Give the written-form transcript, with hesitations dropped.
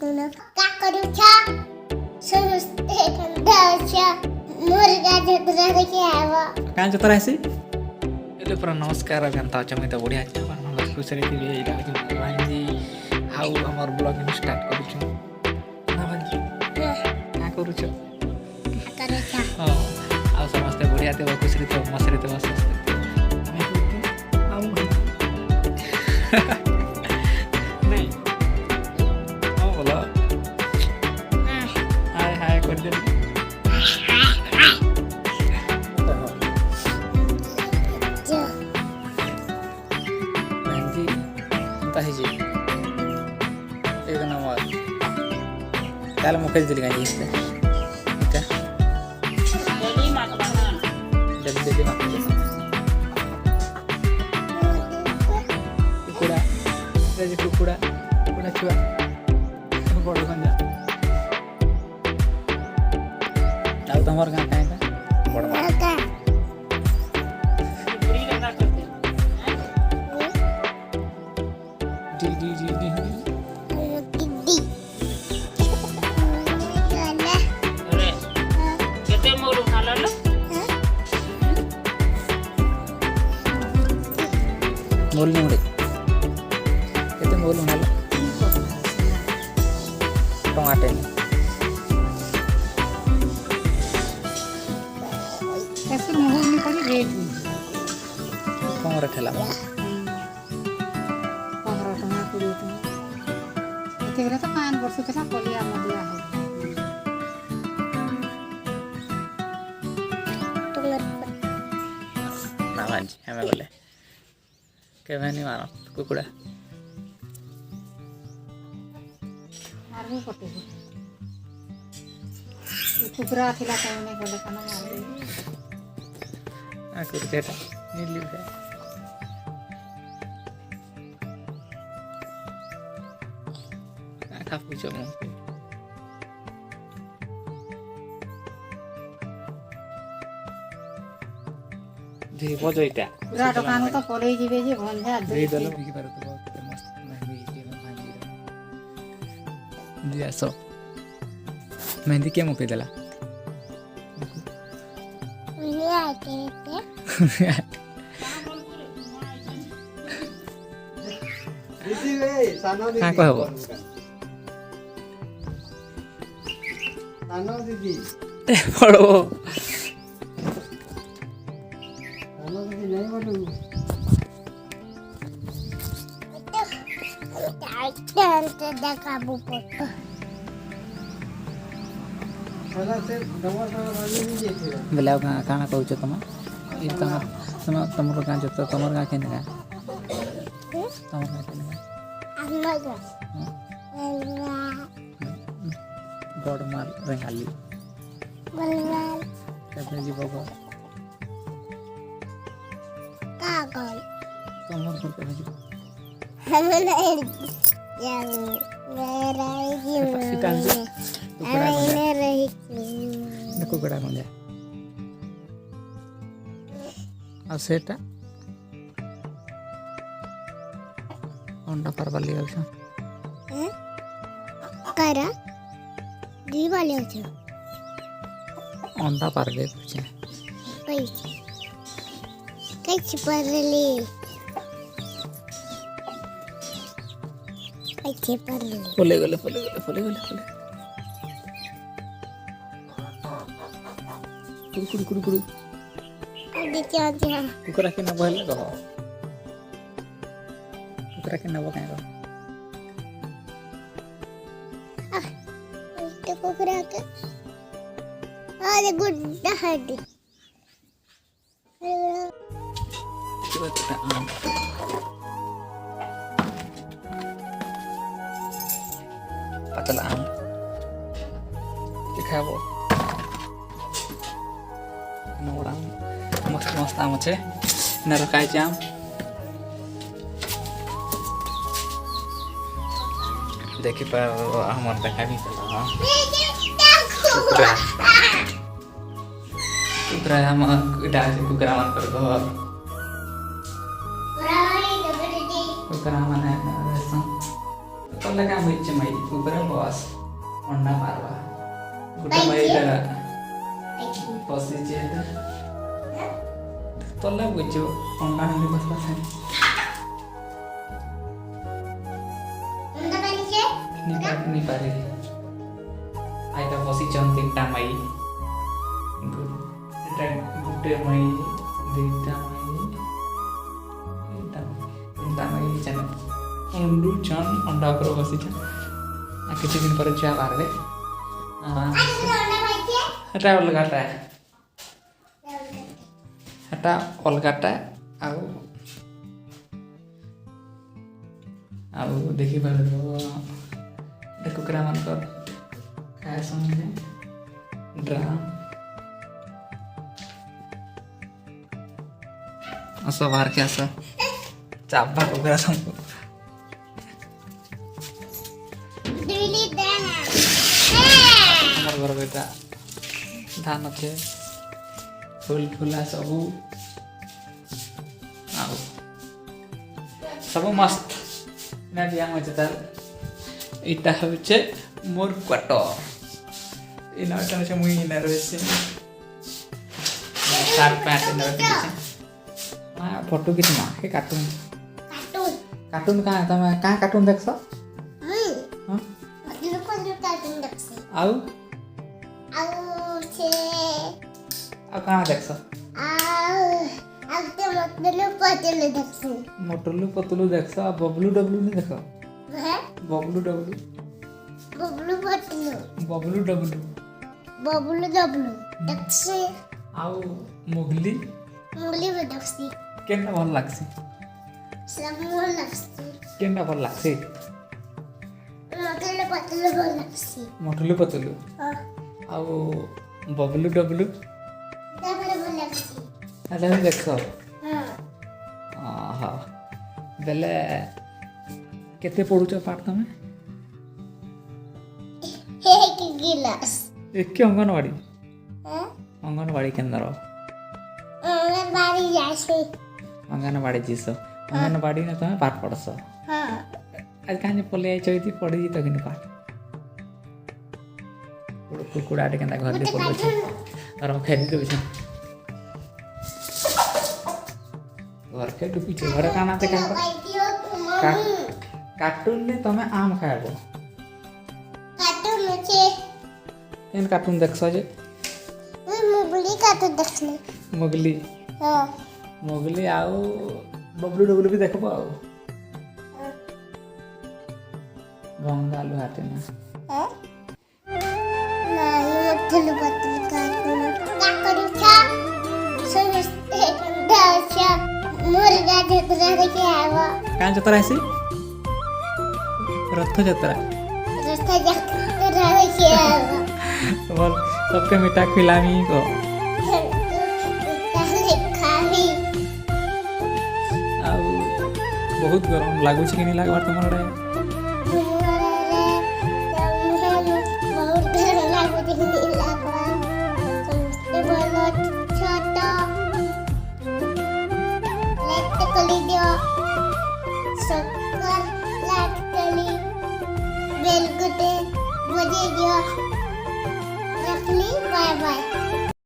तुला का करू छा सुस्ते कंदाच्या मुर्गा जत्रा देखि आवा कान जतरा आसी एले पर नमस्कार अभियंता चमे त बढ़िया छ हम खुश रे थी एटा कि भाईजी हाउ हमर ब्लॉगिंग स्टार्ट करू छु ना भाईजी का करू छु करे छा हां आ समस्त बढ़िया ते खुश रे तो मस्त रे तो समस्त आउ नहीं ओ बोला हाय हाय कर दे जो भाईजी ताहिजी एक नंबर काल मुकेश दिली काय इथे इथे डेली मागतो कुकुडा त्याची कुकुडा कुकुडा छुआ बड़ खंजा ଆଉ ତମର ଗାଁ କାଇଁ ବଡ଼ का डी डी डी डी किड्डी चला अरे केते मोर खालालो मोल निवडे केते मोल उणाला टमाटे ऐसे मुंह में पड़ी रेड कमर ठेला 15 टଙ୍କା 20 ଟଙ୍କା ଏତେଗୁରା ତ 5 ବର୍ଷ ଥିଲା ପଲିଆ ମଦିଆ ହଉ ନା ଭାଞ୍ଜି ଆମେ ଗଲେ କେବେ ନି ମାର କୁକୁଡ଼ା ମାରବି ପଟେବି କୁକୁରା ଥିଲା କହୁନି ଗଲେ କାନ ମାରବି ଆକୁ ସେଟା ନିଲି ଖା ପୁଛ ମୁଁ ଧୀରେ ବଜ ଏଇଟା ପୁରା ଦୋକାନ ତ ପଲେଇ ଯିବେ ଯେ ଭଞ୍ଜା ଧୀରେ ଦେଲ ବିକି ପାର ତ ବହୁତ ମସ୍ତ ମେହେନ୍ଦି के भांजी जी आसो मेहंदी के मुके देला ले आके ते का कहब दीदी पड़ो नहीं बोलू टाइटन देखा बुपट पहला से दवा वाली नहीं देते बेला काना कहूछ तुम ई तमर गाँ जत तमर गाँ केने गाँ तमर गाँ केने गाँ अम्मा बड़ माल रेंगाली बलवाल केबे जीवो गो कागल तमर घर केबे जीवो हम नहीं यार मेरा ही सीतांजी कुकुड़ा अरे गंजा रही कुकुड़ा गंजा आ सेटा अंडा परवाली अच्छा करा दी वाले हो अंडा पार दे पूछे कैसे कैसे परली कैसे परली फुले गले फुले गले फुले गले फुले कुरु कुरु कुरु कुरु देखिए अच्छा कुकुरा के नब हेले कह कुकुरा के नब काहे कह तो कुकरा के अरे गुड्डा हड्डी coba kita patalaan दिखाबो orang मस्त आम छे न रखाय छै आम देखि पर हमर देखाबी चला कुकरा हम डाल कुकरा मन कर दो कुकरा मन है ତଲେ କାମ ହେଇଛି ମାଇ ଉପରେ ବସ୍ ଅଣ୍ଡା ମାରବା ଗୋଟେ Thank ମାଇଟା Thank you. ବସିଛି ତଲେ ବୁଝୁ ଅଣ୍ଡା ହେଲେ ବସବା ସାଙ୍ଗେ Unda baliche? ନିପାରେ ଆଇଟା ବସିଛନ୍ତି ତିନିଟା ମାଇ ଗୋଟେ ମାଇ ଦୁଇଟା ମାଇ ତିନିଟା ମାଇ ଚାଲ ଅଣ୍ଡୁ ଚନ୍ ଅଣ୍ଡା ଉପରେ ବସିଛନ୍ ଆଉ କିଛି ଦିନ ପରେ ଛୁଆ ବାହାରିବେ Unda baliche? ହେଟା ଅଲଗାଟା ହେଟା ଅଲଗାଟା ଆଉ ଆଉ ଦେଖିପାରିବ କୁକୁଡ଼ାମାନଙ୍କର ଖାଇବା ସମୟରେ ଡ୍ରାମ୍ ଆସ ବାହାରକେ ଆସ ଚାବା କୁକୁଡ଼ା ସବୁ Dili dana. ଆମର ଘର ବେଟା ଧାନ ଅଛେ ଫୁଲ ଫୁଲା ସବୁ ଆଉ ସବୁ ମସ୍ତ ନା ଦିଆ ମଜା ତାର এইটা হচ্ছে মোর কোয়ার্টার এই নাটা হচ্ছে মুই না রয়েছে শার্ট প্যান্ট না রয়েছে মা ফটো কিছু না হে কার্টুন Kartun. কার্টুন কা তুমি কা কার্টুন দেখছ হ্যাঁ Dulu ko dulu kartun daksi. আউ Aku se আউ কা দেখছ aku tengok dulu ko dulu daksi. মোটলু Patlu দেখছ ববলু ডবলু নি দেখো Hah? ববলু ডবলু Bobulu botulu. ববলু ডবলু Bobulu dobulu. Daksi. আউ মুগলি Muli ba daksi? কেনটা ভাল লাগছে Semua daksi. কেনটা ভাল লাগছে Motulu botulu ba daksi? মোটলু Patlu Oh, আউ ববলু ডবলু dapat ba daksi? এটা দেখছ Hmm. ହଁ ବେଲେ କେତେ ପଢ଼ୁଛ ପାଠ ତମେ Hehehe gilas. ଏକେ ଅଙ୍ଗନବାଡ଼ି Hah? ଅଙ୍ଗନବାଡ଼ି କେନ୍ଦ୍ର Orang bari jasi. Anganwadi ଯିସ anganwadi ନା ତମେ ପାଠ ପଢ଼ସ Hah. ଆଜି କାହିଁ ପଲେଇ ଆଇଛ ଏଠି ପଢ଼ିଛି ତ କିନ୍ତୁ ପାଠ କୁକୁଡ଼ାଟେ କେନ୍ତା ଘରେ Kita ପଢ଼ୁଛି kartun. ଘର ଖେଳି ଦେଉଛି ଘର ଖେଳି ଡୁବିଛି ଘରେ କାଣା ଦେଖା Video ku mau. କାର୍ଟୁନରେ ତମେ ଆମ୍ ଖାଇବ Kartun macam. କେନ୍ କାର୍ଟୁନ୍ ଦେଖସ ଯେ Mau beli kartun daksi. ମୁଗଲି Oh. ମୁଗଲି ଆଉ ବବଲୁ ଡବଲୁ ବି ଦେଖିବ ଆଉ ବଙ୍ଗାଲୁ ହାଟେ ନା Hah? Nah, ini betul betul kartun. Tak kerja. Sudah dah मुर्गा जतरा देखिए आवा କାଁ ଯାତ୍ରା ଆସି ରଥଯାତ୍ରା रास्ता जतरा देखिए आवा बोल सबके मीठा खिलामी को ताले खावी ଆଉ ବହୁତ ଗରମ ଲାଗୁଛି କି नहीं लागबार तुम रे बहुत डर लागो देखने लागवा समझते बोलो छोटा लेते कली दियो शक्कर लाटली बेल गुटे बजे दियो रखली बाय बाय